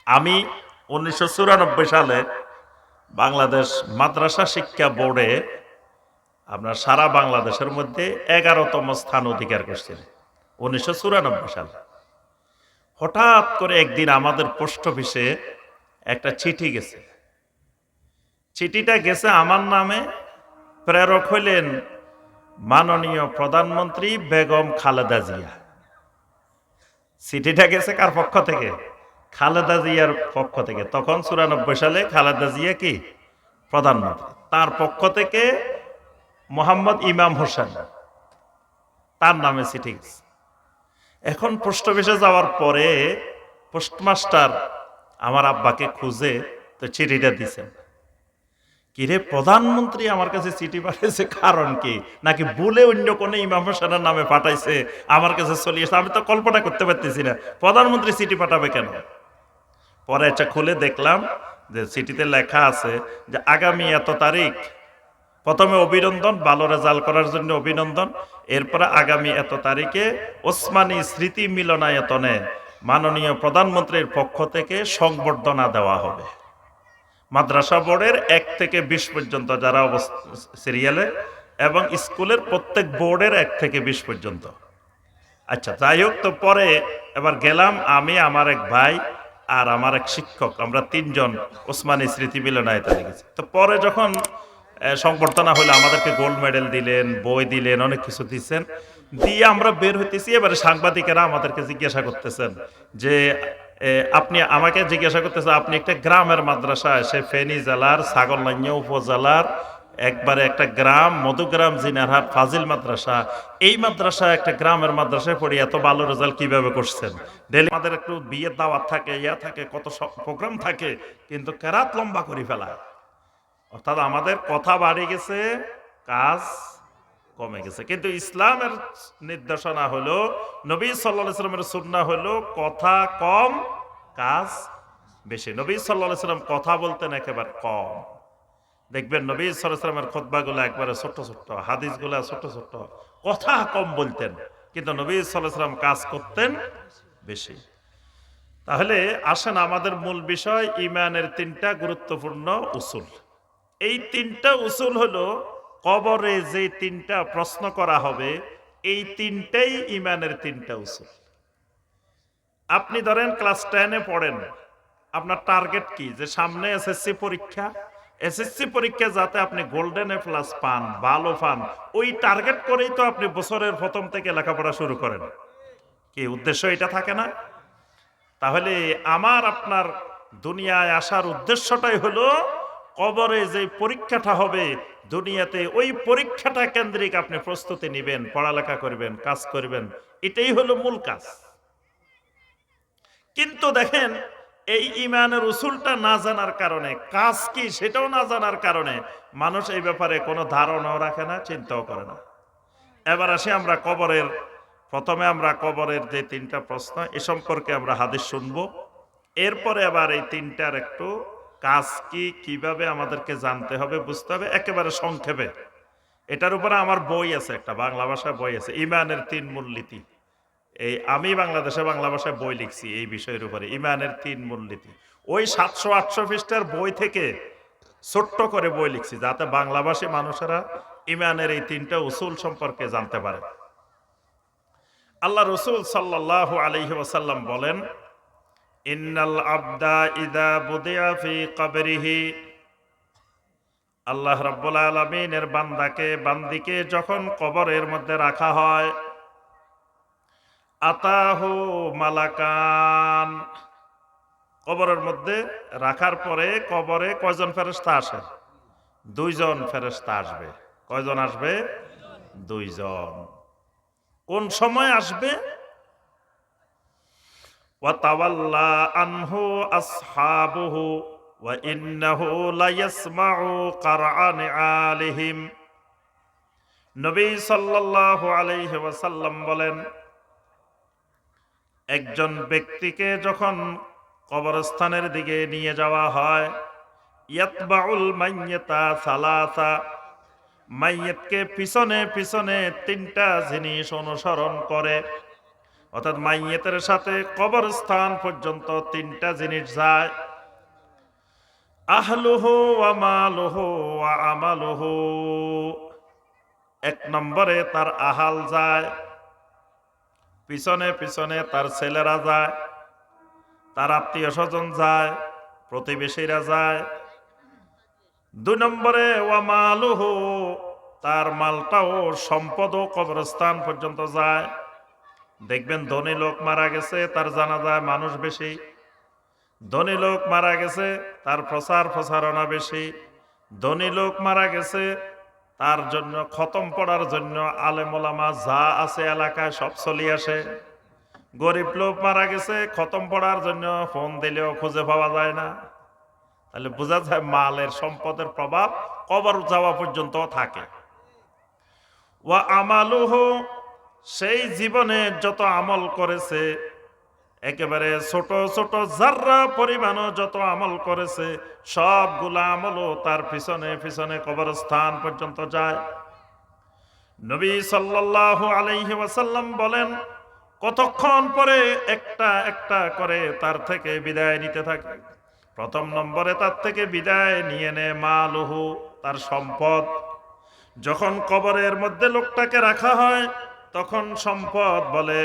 আমি 1994 সালে বাংলাদেশ মাদ্রাসা শিক্ষা বোর্ডে আপনার সারা বাংলাদেশের মধ্যে 11তম স্থান অধিকার করছিল 1994 সালে। হঠাৎ করে একদিন আমাদের পোস্ট অফিসে একটা চিঠি গেছে। চিঠিটা গেছে আমার নামে, প্রেরক হইলেন মাননীয় প্রধানমন্ত্রী বেগম খালেদা জিয়া। চিঠিটা গেছে কার পক্ষ থেকে? খালেদা জিয়ার পক্ষ থেকে। তখন 94 সালে খালেদা জিয়া কি প্রধানমন্ত্রী, তার পক্ষ থেকে মোহাম্মদ ইমাম হোসেন, তার নামে চিঠি গেছে। এখন পোস্ট অফিসে যাওয়ার পরে পোস্টমাস্টার আমার আব্বাকে খুঁজে তো চিঠিটা দিছেন। কিরে, প্রধানমন্ত্রী আমার কাছে চিঠি পাঠাইছে, কারণ কি? নাকি বলে অন্য কোনো ইমাম হোসেনের নামে পাঠাইছে, আমার কাছে চলে এসে? আমি তো কল্পনা করতে পারতেছি না প্রধানমন্ত্রী চিঠি পাঠাবে কেন। পরে এটা খুলে দেখলাম যে চিঠিতে লেখা আছে যে আগামী এত তারিখ, প্রথমে অভিনন্দন, ভালো রেজাল্ট করার জন্য অভিনন্দন, এরপরে আগামী এত তারিখে ওসমানী স্মৃতি মিলনায়তনে মাননীয় প্রধানমন্ত্রীর পক্ষ থেকে সংবর্ধনা দেওয়া হবে। মাদ্রাসা বোর্ডের 1 থেকে 20 পর্যন্ত যারা সিরিয়ালে, এবং স্কুলের প্রত্যেক বোর্ডের 1 থেকে 20 পর্যন্ত। আচ্ছা, যাই হোক, তো পরে এবার গেলাম আমি, আমার এক ভাই আর আমার এক শিক্ষক, আমরা 3 জন ওসমানী স্মৃতি মিলনায়তনে গেছি। তো পরে যখন সংবর্ধনা হলো, আমাদেরকে গোল্ড মেডেল দিলেন, বই দিলেন, অনেক কিছু দিচ্ছেন। দিয়ে আমরা বের হইতেছি, এবারে সাংবাদিকেরা আমাদেরকে জিজ্ঞাসা করতেছেন যে আপনি, আমাকে জিজ্ঞাসা করতেছে, আপনি একটা গ্রামের মাদ্রাসায়, সে ফেনী জেলার ছাগলনাইয়া উপজেলার একবারে একটা গ্রাম, মধুগ্রাম জিনারহাট ফাজিল মাদ্রাসা, এই মাদ্রাসা একটা গ্রামের মাদ্রাসায় পড়ে এত ভালো রেজাল্ট কিভাবে করছেন? ডেলি আমাদের একটু বিয়ের দাওয়াত থাকে, থাকে, কত সব প্রোগ্রাম থাকে, কিন্তু কেরাত লম্বা করে ফেলায়। অর্থাৎ আমাদের কথা বাড়ে গেছে, কাজ কমে গেছে। কিন্তু ইসলামের নির্দেশনা হলো, নবী সাল্লাল্লাহু আলাইহি ওয়াসাল্লামের সুন্নাহ হলো কথা কম, কাজ বেশি। নবী সাল্লাল্লাহু আলাইহি ওয়াসাল্লাম কথা বলতেন একেবারে কম। দেখবেন নবী সাল্লাল্লাহু আলাইহি ওয়াসাল্লামের খুতবাগুলো একবারে ছোট ছোট, হাদিসগুলো ছোট ছোট, কথা কম বলতেন, কিন্তু নবী সাল্লাল্লাহু আলাইহি ওয়াসাল্লাম কাজ করতেন বেশি। তাহলে আসেন, আমাদের মূল বিষয় ঈমানের 3টা গুরুত্বপূর্ণ উসুল। এই 3টা উসুল হলো, কবরে যে 3টা প্রশ্ন করা হবে, এই 3টাই ঈমানের 3টা উসুল। আপনি ধরেন ক্লাস 10-এ পড়েন, আপনার টার্গেট কি? যে সামনে এসএসসি পরীক্ষা, এসএসসি পরীক্ষা যাতে আপনি গোল্ডেন এ প্লাস পান, ভালো পান, ওই টার্গেট করেই তো আপনি বছরের প্রথম থেকে লেখাপড়া শুরু করেন। কি উদ্দেশ্য এটা থাকে না? তাহলে আমার আপনার দুনিয়ায় আসার উদ্দেশ্যটাই হলো, কবরে যে পরীক্ষাটা হবে দুনিয়াতে, ওই পরীক্ষাটা কেন্দ্রিক আপনি প্রস্তুতি নেবেন, পড়ালেখা করবেন, কাজ করবেন, এটাই হলো মূল কাজ। কিন্তু দেখেন, এই ঈমানের উসুলটা না জানার কারণে, কাজ কি সেটাও না জানার কারণে, মানুষ এই ব্যাপারে কোনো ধারণাও রাখে না, চিন্তাও করে না। এবার আসি আমরা কবরের, প্রথমে আমরা কবরের যে 3টা প্রশ্ন, এ সম্পর্কে আমরা হাদিস শুনবো। এরপরে আবার এই 3টার একটু কাজ কি, কিভাবে আমাদেরকে জানতে হবে, বুঝতে হবে, একেবারে সংক্ষেপে। এটার উপরে আমার বই আছে, একটা বাংলা ভাষায় বই আছে, ঈমানের 3 মূলনীতি। এই আমি বাংলাদেশে বাংলা ভাষায় বই লিখছি এই বিষয়ের উপরে, ঈমানের 3 মূলনীতি। ওই 700-800 পৃষ্ঠার বই থেকে ছোট্ট করে বই লিখছি, যাতে বাংলাভাষী মানুষেরা ঈমানের এই 3টা উসুল সম্পর্কে জানতে পারে। আল্লাহ রাসূল সাল্লাল্লাহু আলাইহি ওয়াসাল্লাম বলেন, ইন্নাল আবদা ইযা বুদিয়া ফি কবরিহি, আল্লাহ রাব্বুল আলামিনের বান্দিকে যখন কবরের মধ্যে রাখা হয়, আতাহু মালাকান, কবরের মধ্যে রাখার পরে কবরে কয়জন ফেরেশতা আসে? 2 জন ফেরেশতা আসবে। কয়জন আসবে? 2 জন। কোন সময় আসবে? ওয়া তাওয়াল্লা আনহু আসহাবুহু ওয়া ইন্নাহু লায়াসমাউ কারআন আলিহিম। নবী সাল্লাল্লাহু আলাইহি ওয়াসাল্লাম বলেন, একজন ব্যক্তিকে যখন কবরস্থানের দিকে নিয়ে যাওয়া হয়, ইয়াতবাউল মাইয়াতা সালাসা, মাইয়াতকে পিছনে পিছনে 3টা জিনিস অনুসরণ করে। অর্থাৎ মাইয়েতের সাথে কবরস্থান পর্যন্ত তিনটা জিনিস যায়। আহলুহু ওয়া মালুহু ওয়া আমালুহু। এক নম্বরে তার আহাল যায়, পিছনে পিছনে তার ছেলেরা যায়, তার আত্মীয় স্বজন যায়, প্রতিবেশীরা যায়। দুই নম্বরে ওয়া মালুহু, তার মালটাও সম্পদও কবরস্থান পর্যন্ত যায়। দেখবেন ধনী লোক মারা গেছে, তার জানাজায় মানুষ বেশি। ধনী লোক মারা গেছে, তার প্রচার প্রচারণা বেশি। ধনী লোক মারা গেছে, তার জন্য খতম পড়ার জন্য আলেম ওলামা যা আছে এলাকায় সব চলে আসে। গরিব লোক মারা গেছে, খতম পড়ার জন্য ফোন দিলেও খুঁজে পাওয়া যায় না। তাহলে বোঝা যায় মালের সম্পদের প্রভাব কবর যাওয়া পর্যন্ত থাকে। ওয়া আমালুহু, সেই জীবনে যত আমল করেছে, একেবারে ছোট ছোট জাররা পরিমাণও যত আমল করেছে, সবগুলা আমলও তার পিছনে পিছনে কবরস্থান পর্যন্ত যায়। নবী সাল্লাল্লাহু আলাইহি ওয়াসাল্লাম বলেন, কতক্ষণ পরে একটা একটা করে তার থেকে বিদায় নিতে থাকে। প্রথম নম্বরে তার থেকে বিদায় নিয়ে নেয় মালুহু, তার সম্পদ। যখন কবরের মধ্যে লোকটাকে রাখা হয়, তখন সম্পদ বলে,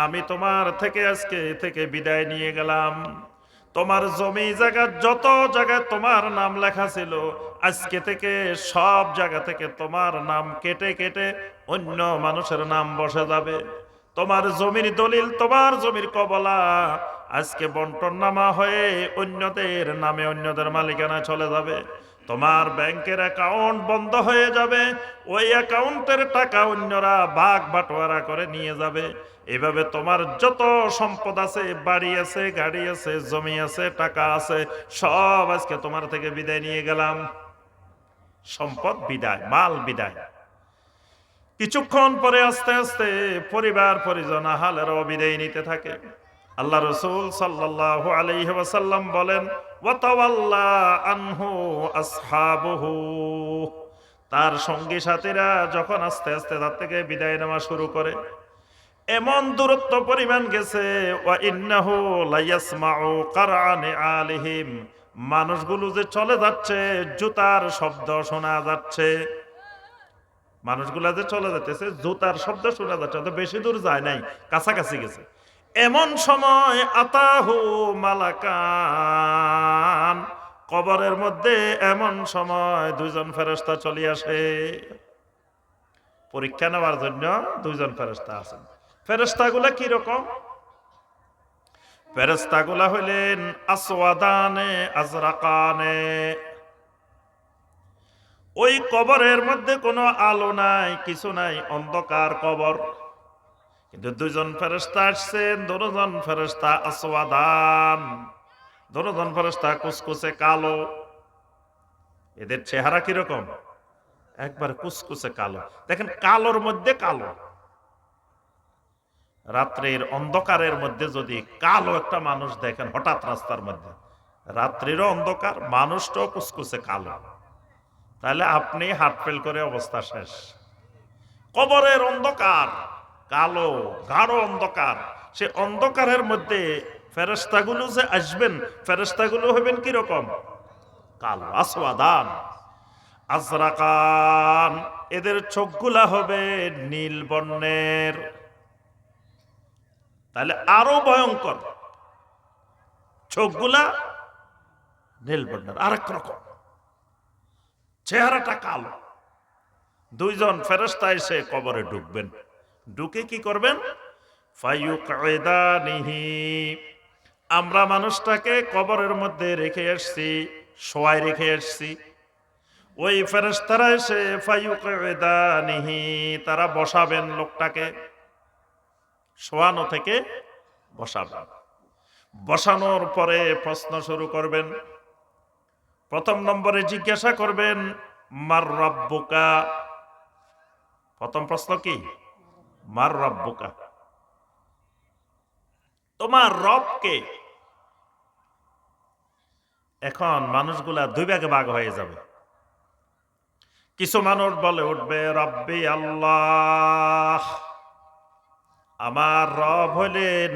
আমি তোমার থেকে আজকে থেকে বিদায় নিয়ে গেলাম। তোমার জমি জায়গা যত জায়গায় তোমার নাম লেখা ছিল, আজকে থেকে সব জায়গা থেকে তোমার নাম কেটে কেটে অন্য মানুষের নাম বসে যাবে। তোমার জমির দলিল, তোমার জমির কবলা আজকে বন্টন নামা হয়ে অন্যদের নামে, অন্যদের মালিকানা চলে যাবে। তোমার ব্যাংকের অ্যাকাউন্ট বন্ধ হয়ে যাবে, ওই অ্যাকাউন্টের টাকা অন্যরা ভাগ বাটোয়ারা করে নিয়ে যাবে। এভাবে তোমার যত সম্পদ আছে, বাড়ি আছে, গাড়ি আছে, জমি আছে, টাকা আছে, সব আজকে তোমার থেকে বিদায় নিয়ে গেলাম। সম্পদ বিদায়, মাল বিদায়। কিছুক্ষণ পরে আস্তে আস্তে পরিবার পরিজন আহালেরও বিদায় নিতে থাকে। আল্লাহ রাসূল সাল্লাল্লাহু আলাইহি ওয়াসাল্লাম বলেন, ওয়াতাওয়াল্লা আনহু আসহাবুহু, তার সঙ্গী সাথীরা যখন আস্তে আস্তে তার থেকে বিদায় নেওয়া শুরু করে, এমন দূরত্ব পরিমাণ গেছে, ওয়া ইন্নাহু লায়াসমাউ কারআনি আলিহিম, মানুষগুলো যে চলে যাচ্ছে জুতার শব্দ শোনা যাচ্ছে। মানুষগুলা যে চলে যাচ্ছে জুতার শব্দ শোনা যাচ্ছে, তো বেশি দূর যায় নাই, কাছাকাছি গেছে। এমন সময় আতাহু মালাকান, কবরের মধ্যে এমন সময় দুইজন ফেরেশতা চলে আসে। পরীক্ষা নেওয়ার জন্য দুইজন ফেরেশতা আছেন। ফেরেশতাগুলা কি রকম? ফেরেশতাগুলা হইলেন আসওয়াদানে আজরাকানে। ওই কবরের মধ্যে কোনো আলো নাই, কিছু নাই, অন্ধকার কবর। কিন্তু দুইজন ফেরেশতা আসছেন, দুজন ফেরেশতা আসওয়াদান, দুজন ফেরেশতা কুচকুচে কালো। এদের চেহারা কিরকম? একবার কুচকুচে কালো। দেখেন, কালোর মধ্যে কালো। রাত্রির অন্ধকারের মধ্যে যদি কালো একটা মানুষ দেখেন হঠাৎ রাস্তার মধ্যে, রাত্রিরও অন্ধকার, মানুষটাও কুচকুচে কালো, তাহলে আপনি হার্ট ফেল করে অবস্থা শেষ। কবরের অন্ধকার, কালো গাঢ় অন্ধকার। সে অন্ধকারের মধ্যে ফেরেশতাগুলো যে আসবেন, ফেরেশতাগুলো হবেন কিরকম? কালো, আসওয়াদান আজরাকান। এদের চোখগুলা হবে নীল বর্ণের। তাহলে আরো ভয়ঙ্কর, চোখগুলা নীল বর্ণের, আরেক রকম, চেহারাটা কালো। দুইজন ফেরেশতা এসে কবরে ঢুকবেন। ঢুকে কি করবেন? ফায়ুকঈদানিহি, আমরা মানুষটাকে কবরের মধ্যে রেখে আসছি, শোয়াই রেখে আসছি। ওই ফেরেশতারা এসে ফায়ুকঈদানিহি, তারা বসাবেন লোকটাকে, শোয়ানো থেকে বসাবেন। বসানোর পরে প্রশ্ন শুরু করবেন। প্রথম নম্বরে জিজ্ঞাসা করবেন, মার রাব্বুকা। প্রথম প্রশ্ন কি? মার রাব্বুকা, তোমার রব কে? এখন মানুষগুলা দুই ভাগে ভাগ হয়ে যাবে। কিছু মানুষ বলে উঠবে, রব্বি আল্লাহ, আমার রব হলেন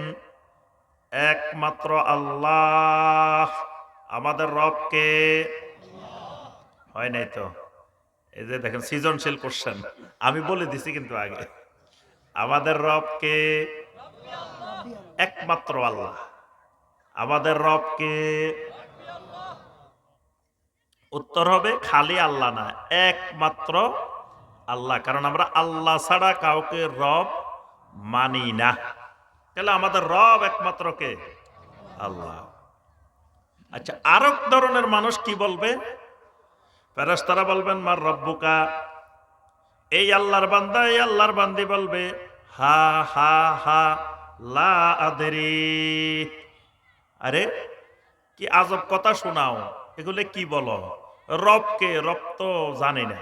একমাত্র আল্লাহ। আমাদের রবকে হয় নাই তো, এই যে দেখেন সৃজনশীল কোশ্চেন আমি বলে দিছি কিন্তু আগে। আমাদের রবকে একমাত্র আল্লাহ। আমাদের রবকে উত্তর হবে খালি আল্লাহ না, একমাত্র আল্লাহ। কারণ আমরা আল্লাহ ছাড়া কাউকে রব মানি না। তাহলে আমাদের রব একমাত্র কে? আল্লাহ। আচ্ছা, আরেক ধরনের মানুষ কি বলবে? ফেরেশতারা বলবেন মার রব্বুকা। এই আল্লাহর বান্দা, এই আল্লাহর বান্দি বলবে হা হা হা লা আদরি। আরে কি আজব কথা শোনাও, এগুলো কি বলো? রবকে, রব তো জানি না,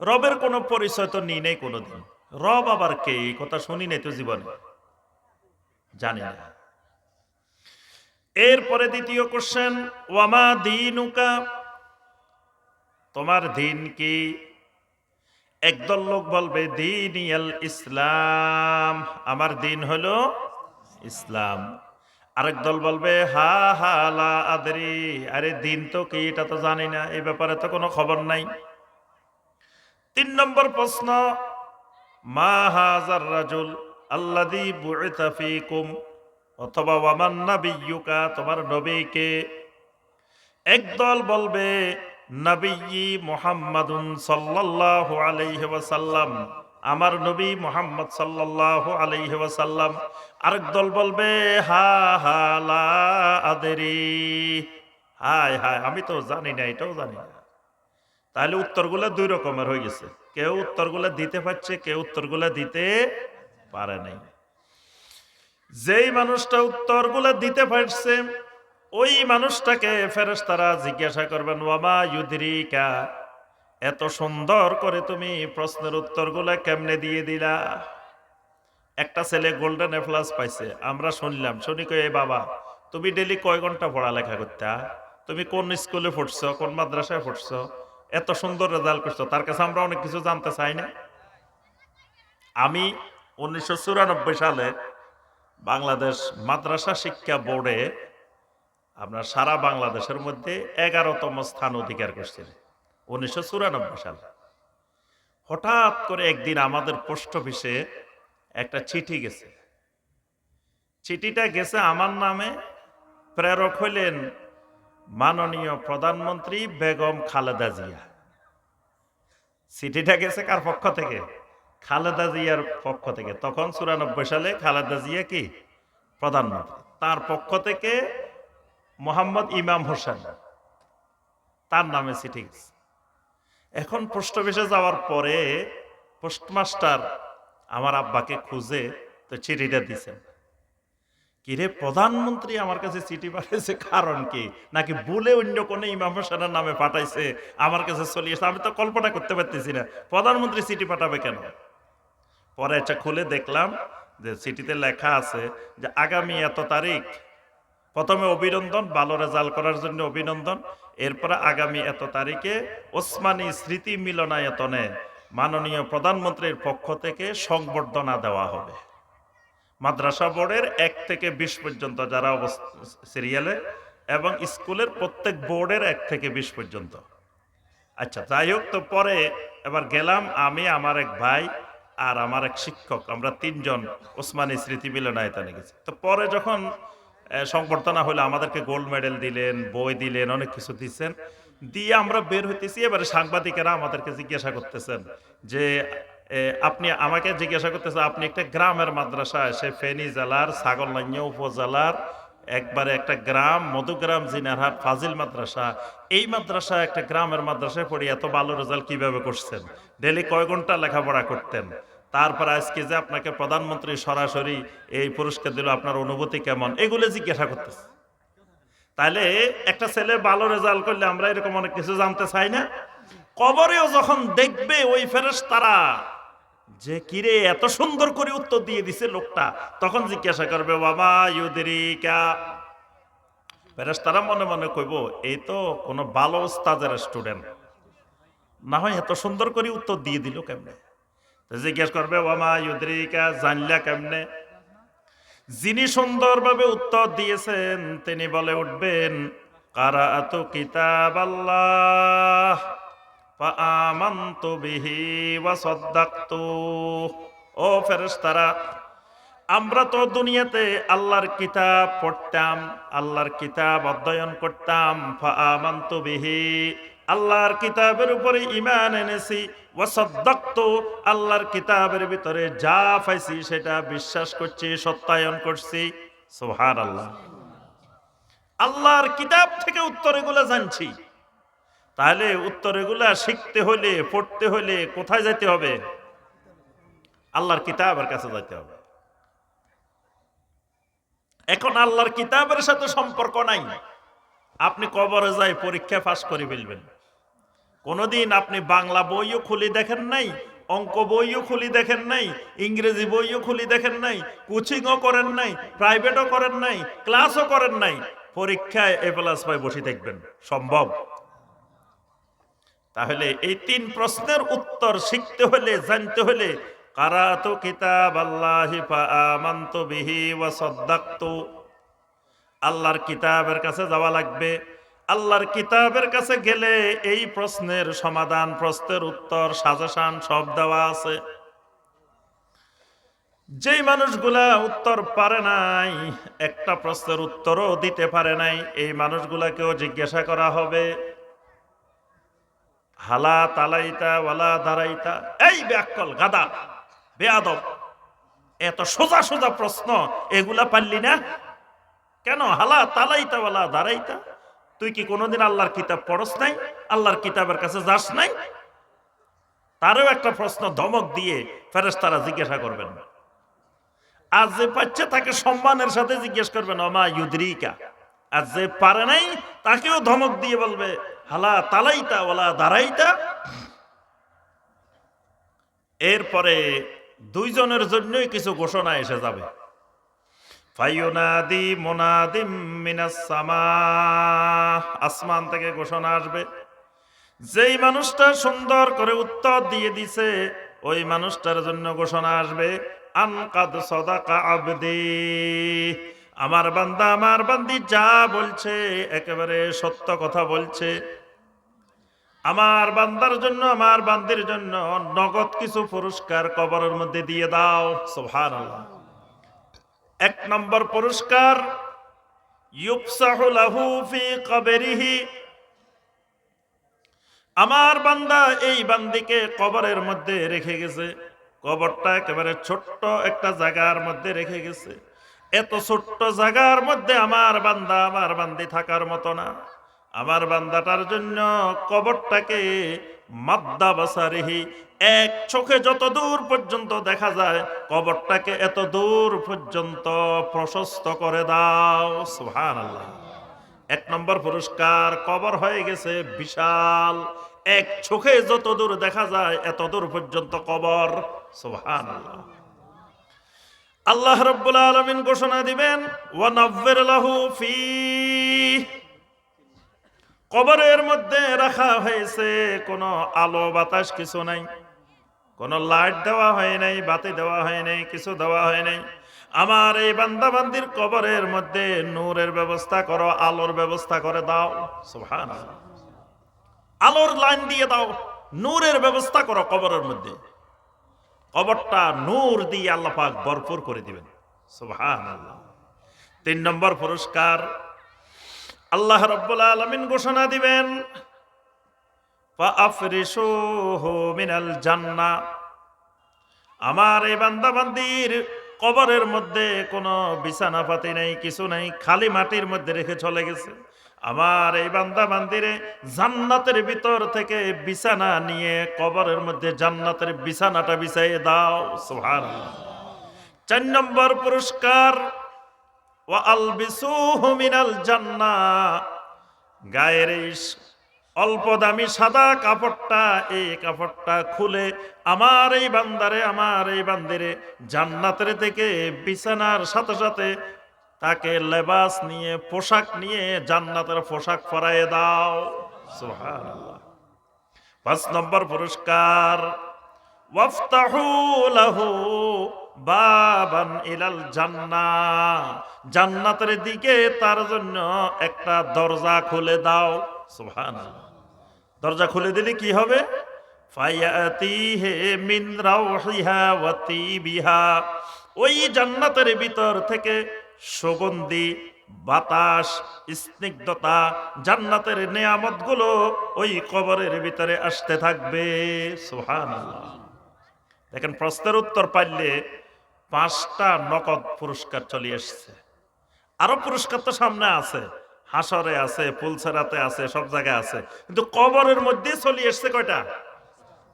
রবের কোনো পরিচয় তো নিই নাই কোনোদিন। রব আবার কে? এই কথা শুনি নাই তো জীবনে, জানি না। এরপরে দ্বিতীয় কোশ্চেন, ওয়ামা দীনুকা, তোমার দিন কি? একদল লোক বলবে দীনিয়াল ইসলাম, আমার দিন হলো ইসলাম। আরেক দল বলবে হা হা লা আদরি, আরে দিন তো কি এটা তো জানি না, এই ব্যাপারে তো কোনো খবর নাই। 3 নম্বর প্রশ্ন, মা হাযার রাজুল আল্লাযী বুইসা ফীকুম, অথবা ওয়ামান নাবিয়্যুকা, তোমার নবী কে? একদল বলবে নবী মুহাম্মাদুন সাল্লাল্লাহু আলাইহি ওয়াসাল্লাম, আমার নবী মুহাম্মদ সাল্লাল্লাহু আলাইহি ওয়াসাল্লাম। আরেক দল বলবে হা হা লা আদরি, হায় হায় আমি তো জানি না, এটাও জানি না। তাহলে উত্তরগুলো দুই রকমের হয়ে গেছে, কেউ উত্তরগুলো দিতে পারছে, কেউ উত্তরগুলো দিতে পারে নাই। যেই মানুষটা উত্তরগুলো দিতে পারছে ওই মানুষটাকে ফেরেশতারা জিজ্ঞাসা করবেন ওয়ামা ইউদরিকা, এত সুন্দর করে তুমি প্রশ্নের উত্তরগুলো কেমনে দিয়ে দিলা? একটা ছেলে গোল্ডেন এ প্লাস পাইছে, আমরা শুনলাম, শুনি কই বাবা তুমি ডেলি কয় ঘন্টা পড়ালেখা করতা? তুমি কোন স্কুলে পড়ছো, কোন মাদ্রাসায় পড়ছো, এত সুন্দর রেজাল্ট করছো? তার কাছে আমরা অনেক কিছু জানতে চাই না? আমি 1994 সালে বাংলাদেশ মাদ্রাসা শিক্ষা বোর্ডে আপনার সারা বাংলাদেশের মধ্যে 11তম স্থান অধিকার করছিল 1994 সালে। হঠাৎ করে একদিন আমাদের পোস্ট অফিসে একটা চিঠি গেছে। চিঠিটা গেছে আমার নামে, প্রেরক হইলেন মাননীয় প্রধানমন্ত্রী বেগম খালেদা জিয়া। চিঠিটা গেছে কার পক্ষ থেকে? খালেদা জিয়ার পক্ষ থেকে। তখন 94 সালে খালেদা জিয়া কি প্রধানমন্ত্রী, তার পক্ষ থেকে মোহাম্মদ ইমাম হোসেন, তার নামে চিঠি গেছে। এখন পোস্ট অফিসে যাওয়ার পরে পোস্টমাস্টার আমার আব্বাকে খুঁজে তো চিঠিটা দিছেন। কিরে প্রধানমন্ত্রী আমার কাছে চিঠি পাঠাইছে, কারণ কি? নাকি বলে অন্য কোনো ইমাম হোসেনের নামে পাঠাইছে, আমার কাছে চলে এসে? আমি তো কল্পনা করতে পারতেছি না প্রধানমন্ত্রী চিঠি পাঠাবে কেন। পরে এটা খুলে দেখলাম যে চিঠিতে লেখা আছে যে আগামী এত তারিখ, প্রথমে অভিনন্দন, ভালো রেজাল্ট করার জন্য অভিনন্দন। এরপরে আগামী এত তারিখে ওসমানী স্মৃতি মিলনায়তনে মাননীয় প্রধানমন্ত্রীর পক্ষ থেকে সংবর্ধনা দেওয়া হবে মাদ্রাসা বোর্ডের 1 থেকে 20 পর্যন্ত যারা সিরিয়ালে, এবং স্কুলের প্রত্যেক বোর্ডের 1 থেকে 20 পর্যন্ত। আচ্ছা যাই হোক, তো পরে এবার গেলাম আমি, আমার এক ভাই আর আমার এক শিক্ষক, আমরা 3 জন ওসমানী স্মৃতি মিলনায়তনে গেছি। তো পরে যখন সংবর্ধনা হলো আমাদেরকে গোল্ড মেডেল দিলেন, বই দিলেন, অনেক কিছু দিচ্ছেন। দিয়ে আমরা বের হইতেছি, এবারে সাংবাদিকেরা আমাদেরকে জিজ্ঞাসা করতেছেন যে আপনি, আমাকে জিজ্ঞাসা করতেছে আপনি একটা গ্রামের মাদ্রাসায়, সে ফেনী জেলার ছাগলনাইয়া উপজেলার একবারে একটা গ্রাম মধুগ্রাম জিনারহাট ফাজিল মাদ্রাসা, এই মাদ্রাসা একটা গ্রামের মাদ্রাসায় পড়ে এত ভালো রেজাল্ট কিভাবে করছেন, ডেলি কয় ঘন্টা লেখাপড়া করতেন, তারপর আজকে যে আপনাকে প্রধানমন্ত্রী সরাসরি এই পুরস্কার দিল, আপনার অনুভূতি কেমন, এগুলো জিজ্ঞাসা করতেছে। তাহলে একটা ছেলে ভালো রেজাল্ট করলে আমরা এরকম অনেক কিছু জানতে চাই না? কবরেও যখন দেখবে ওই ফেরেশতারা যে কিরে এত সুন্দর করে উত্তর দিয়ে দিছে লোকটা, তখন জিজ্ঞাসা করবে বাবা ইউদরিকা। ফেরেশতারা মনে মনে কইব এই তো কোনো ভালো ওস্তাদের স্টুডেন্ট, না হয় এত সুন্দর করে উত্তর দিয়ে দিল কেমনে? জিজ্ঞেস করবে ওয়ামা ইউদ্রিকা, জানলা কেমনে? যিনি সুন্দরভাবে উত্তর দিয়েছেন তিনি বলে উঠবেন কারাআতু কিতাবাল্লাহ ফাআমানতু বিহি ওয়া সাদ্দাকতু। ও ফেরেশতারা, আমরা তো দুনিয়াতে আল্লাহর কিতাব পড়তাম, আল্লাহর কিতাব অধ্যয়ন করতাম, ফাআমানতু বিহি, আল্লাহর কিতাবের উপরে ঈমান এনেছি, ওয়া সাদ্দাকতু, আল্লাহর কিতাবের ভিতরে যা পাইছি সেটা বিশ্বাস করছি, সত্যায়ন করছি। সুবহানাল্লাহ। আল্লাহর কিতাব থেকে উত্তর এগুলা জানছি। তাহলে উত্তর এগুলা শিখতে হলে, পড়তে হলে কোথায় যেতে হবে? আল্লাহর কিতাবের কাছে যেতে হবে। এখন আল্লাহর কিতাবের সাথে সম্পর্ক নাই, আপনি কবরে যাই পরীক্ষা পাস করে ফেলবেন। কোনদিন আপনি বাংলা বইও খুলে দেখেন নাই, অঙ্ক বইও খুলে দেখেন নাই, ইংরেজি বইও খুলে দেখেন নাই, কোচিংও করেন নাই, প্রাইভেটও করেন নাই, ক্লাসও করেন নাই, পরীক্ষায় A+ পাই বসে দেখবেন? সম্ভব? তাহলে এই 3 প্রশ্নের উত্তর শিখতে হলে, জানতে হলে কারাতু কিতাবাল্লাহি ফাআমানতু বিহি ওয়া সাদ্দাকতু, আল্লাহর কিতাবের কাছে যাওয়া লাগবে। আল্লাহর কিতাবের কাছে গেলে এই প্রশ্নের সমাধান, প্রশ্নের উত্তর, সাজেশন সব দেওয়া আছে। যেই মানুষগুলা উত্তর পারে নাই, একটা প্রশ্নের উত্তরও দিতে পারে নাই, এই মানুষগুলাকেও জিজ্ঞাসা করা হবে হালা তালাইতা ওয়ালা দারাইতা। এই বেয়াক্কল, গাদা, বেয়াদব, এত সোজা সোজা প্রশ্ন এগুলা পারলি না কেন? হালা তালাইতা ওয়ালা দারাইতা, তুই কি কোনোদিন আল্লাহর কিতাব পড়স নাই? আল্লাহর কিতাবের কাছে যাস নাই? তারও একটা প্রশ্ন ধমক দিয়ে ফেরেশতারা জিজ্ঞাসা করবেন। আর যে পাচ্ছে তাকে সম্মানের সাথে জিজ্ঞেস করবেন ওমা ইউদ্রিকা, আর যে পারে নাই তাকেও ধমক দিয়ে বলবে হালা তালাইতা ওয়ালা দারাইতা। এরপরে দুইজনের জন্যই কিছু ঘোষণা এসে যাবে। ফায়ুনাদি মুনাদিম মিনাস সামা, আসমান থেকে ঘোষণা আসবে। যেই মানুষটা সুন্দর করে উত্তর দিয়ে দিছে ওই মানুষটার জন্য ঘোষণা আসবে আনকাদ সাদাকা আবদি, আমার বান্দা, আমার বান্দি যা বলছে একেবারে সত্য কথা বলছে। আমার বান্দার জন্য, আমার বান্দির জন্য নগদ কিছু পুরস্কার কবরের মধ্যে দিয়ে দাও। সুবহানাল্লাহ। 1 নম্বর পুরস্কার, ইউফসাহু লাহু ফি কবরিহি, আমার বান্দা এই বান্দিকে কবরের মধ্যে রেখে গেছে, কবরটা একেবারে ছোট্ট একটা জায়গার মধ্যে রেখে গেছে। এত ছোট্ট জায়গার মধ্যে আমার বান্দা, আমার বান্দি থাকার মতো না। আমার বান্দাটার জন্য কবরটাকে মাদ্দা বাসারিহি, এক চোখে যত দূর পর্যন্ত দেখা যায় কবরটাকে এত দূর পর্যন্ত প্রশস্ত করে দাও। সুবহানাল্লাহ। 1 নম্বর পুরস্কার, কবর হয়ে গেছে বিশাল, এক চোখে যত দূর দেখা যায় এত দূর পর্যন্ত কবর। সুবহানাল্লাহ। আল্লাহ রাব্বুল আলামিন ঘোষণা দিবেন ওয়া নায্যির লাহু ফি, কবরের মধ্যে রাখা হয়েছে কোনো আলো বাতাস কিছু নাই, কোনো লাইট দেওয়া হয় নাই, বাতি দেওয়া হয় নাই, কিছু দেওয়া হয় নাই। আমার এই বান্দা বান্দির কবরের মধ্যে নূরের ব্যবস্থা করো, আলোর ব্যবস্থা করে দাও। সুবহানাল্লাহ। আলোর লাইন দিয়ে দাও, নূরের ব্যবস্থা করো কবরের মধ্যে। কবরটা নূর দিয়ে আল্লাহ পাক ভরপুর করে দিবেন। সুবহানাল্লাহ। 3 নম্বর পুরস্কার, আল্লাহ রাব্বুল আলামিন ঘোষণা দিবেন ফাআফরিশুহু মিনাল জান্নাহ, আমার এই বান্দা বান্দির কবরের মধ্যে কোনো বিছানা পাতি নাই, কিছু নাই, খালি মাটির মধ্যে রেখে চলে গেছে। আমার এই বান্দা বান্দিরে জান্নাতের ভিতর থেকে বিছানা নিয়ে কবরের মধ্যে জান্নাতের বিছানাটা বিছাইয়ে দাও। সুবহানাল্লাহ। 4 নম্বর পুরস্কার, ওয়া আলবিসুহু মিনাল জান্নাহ, গায়ের অল্প দামি সাদা কাপড়টা, এই কাপড়টা খুলে আমার এই বান্দারে, আমার এই বান্দিরে জান্নাতের থেকে বিছানার সাথে সাথে তাকে লেবাস নিয়ে, পোশাক নিয়ে জান্নাতের পোশাক পরায়ে দাও। সুবহানাল্লাহ। 5 নম্বর পুরস্কার, ওয়াফতাহু লাহু বাবান ইলাল জান্নাহ, জান্নাতের দিকে তার জন্য একটা দরজা খুলে দাও। সুবহানাল্লাহ। দরজা খুলে দিলে কি হবে? ফায়াতিহি মিন রাউহিহা ওয়া তিবিহা, ওই জান্নাতের ভিতর থেকে সুগন্ধি বাতাস, স্নিগ্ধতা, জান্নাতের নেয়ামতগুলো ওই কবরের ভিতরে আসতে থাকবে। সুবহানাল্লাহ। দেখেন, প্রশ্নের উত্তর পাইলে 5টা নগদ পুরস্কার চলে এসছে। আরো পুরস্কার তো সামনে আছে, হাসরে আছে, পুলসেরাতে আছে, সব জায়গায় আছে, কিন্তু কবরের মধ্যে চলে এসছে কয়টা?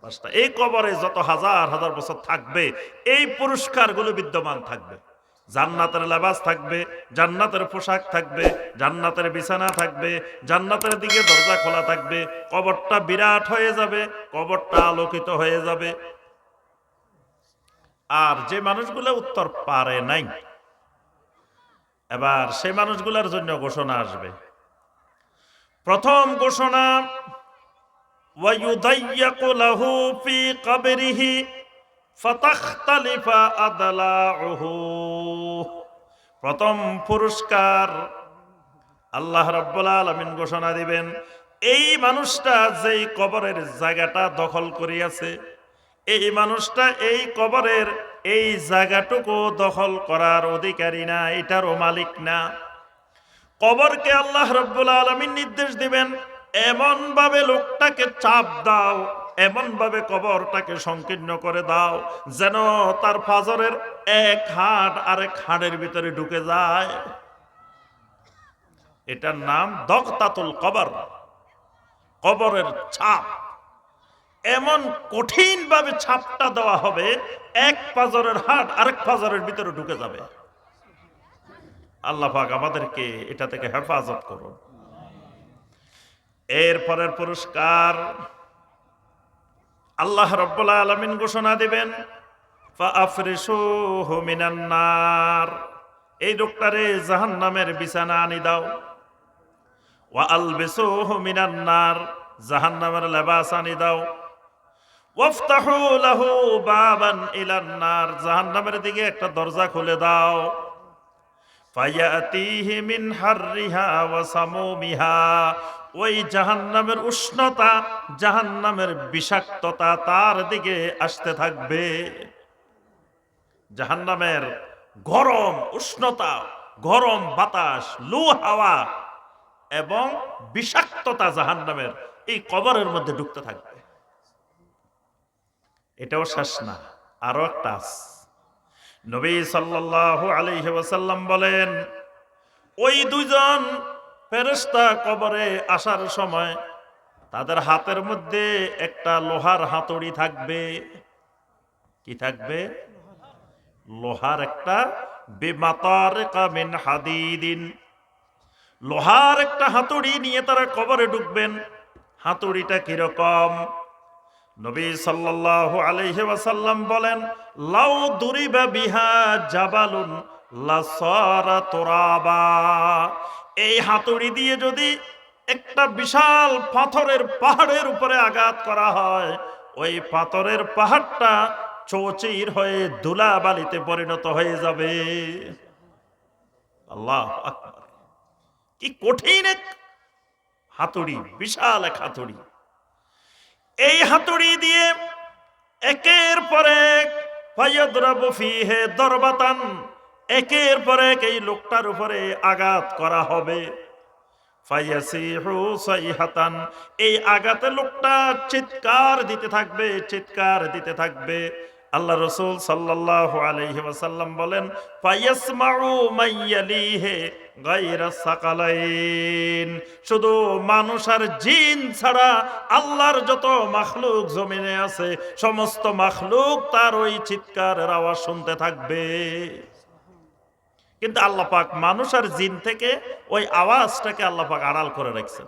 5টা। এই কবরে যত হাজার হাজার বছর থাকবে এই পুরস্কারগুলো বিদ্যমান থাকবে। জান্নাতের লেবাস থাকবে, জান্নাতের পোশাক থাকবে, জান্নাতের বিছানা থাকবে, জান্নাতের দিকে দরজা খোলা থাকবে, কবরটা বিরাট হয়ে যাবে, কবরটা আলোকিত হয়ে যাবে। আর যে মানুষগুলো উত্তর পারে নাই, এবার সেই মানুষগুলোর জন্য ঘোষণা আসবে। প্রথম ঘোষণা, ওয়ায়ুদাইয়াকু লাহু ফি কবরিহি ফাতাখতালিফা আদলাউহু। প্রথম পুরস্কার আল্লাহ রাব্বুল আলামিন ঘোষণা দিবেন, এই মানুষটা যেই কবরের জায়গাটা দখল করিয়াছে, এই মানুষটা এই কবরের এই জায়গাটুকু দখল করার অধিকারী না, এটারও মালিক না। কবরকে আল্লাহ রাব্বুল আলামিন নির্দেশ দিবেন, এমন ভাবে লোকটাকে চাপ দাও, এমন ভাবে কবরটাকে সংকীর্ণ করে দাও যেন তার ফাজরের এক হাড় আরেক হাড়ের ভিতরে ঢুকে যায়। এটার নাম দগতাতুল কবর, কবরের ছাপ। এমন কঠিন ভাবে ছাপটা দেওয়া হবে, এক ফাজরের হাড় আরেক ফাজরের ভিতরে ঢুকে যাবে। আল্লাহ পাক আমাদেরকে এটা থেকে হেফাজত করুন। এরপরের পুরস্কার আল্লাহ রাব্বুল আলামিন ঘোষণা দিবেন, ফাআফরিশুহু মিনান নার, এই লোকটারে জাহান্নামের বিছানা আনি দাও। ওয়া আলবিসুহু মিনান নার, জাহান্নামের লেবাস আনি দাও। ওয়াফতাহু লাহু বাবান ইলান নার, জাহান্নামের দিকে একটা দরজা খুলে দাও। ফায়াতিহি মিন হাররিহা ওয়া সামুমিহা, ওই জাহান্নামের উষ্ণতা, জাহান্নামের বিষাক্ততা তার দিকে আসতে থাকবে। জাহান্নামের গরম উষ্ণতা, গরম বাতাস, লু হাওয়া এবং বিষাক্ততা জাহান্নামের এই কবরের মধ্যে ঢুকতে থাকবে। এটাও শেষ না, আরো একটা আছে। নবী সাল্লাল্লাহু আলাইহি ওয়াসাল্লাম বলেন, ওই দুইজন ফেরেশতা কবরে আসার সময় তাদের হাতের মধ্যে একটা লোহার হাতুড়ি থাকবে। কি থাকবে? লোহার একটা, বিমাতারিকা মিন হাদিদিন, লোহার একটা হাতুড়ি নিয়ে তারা কবরে ঢুকবেন। হাতুড়িটা কিরকম? নবী সাল্লাল্লাহু আলাইহি ওয়াসাল্লাম বলেন, লাউ দুরিবা বিহা জাবালুন লাসারা তুরাবা, এই হাতুড়ি দিয়ে যদি একটা বিশাল পাথরের পাহাড়ের উপরে আঘাত করা হয়, ওই পাথরের পাহাড়টা চৌচির হয়ে ধুলাবালিতে পরিণত হয়ে যাবে। আল্লাহু আকবার! কি কঠিন এক হাতুড়ি, বিশাল এক হাতুড়ি। এই হাতুড়ি দিয়ে একের পর এক ফায়াদরাবু ফিহি দরবাতান, একের পর এক এই লোকটার উপরে আঘাত করা হবে। ফায়াসিহু সাইহাতান, এই আঘাতে লোকটা চিৎকার দিতে থাকবে, চিৎকার দিতে থাকবে। আল্লাহ রাসূল সাল্লাল্লাহু আলাইহি ওয়াসাল্লাম বলেন, ফায়াসমাউ মাইয়ালিহি গায়রা সাকালাইন, শুধু মানুষ আর জিন ছাড়া আল্লাহর যত মাখলুক জমিনে আছে সমস্ত মাখলুক তার ওই চিৎকারের আওয়াজ শুনতে থাকবে। কিন্তু আল্লাহ পাক মানুষ আর জিন থেকে ওই আওয়াজটাকে আল্লাহ পাক আড়াল করে রাখছেন।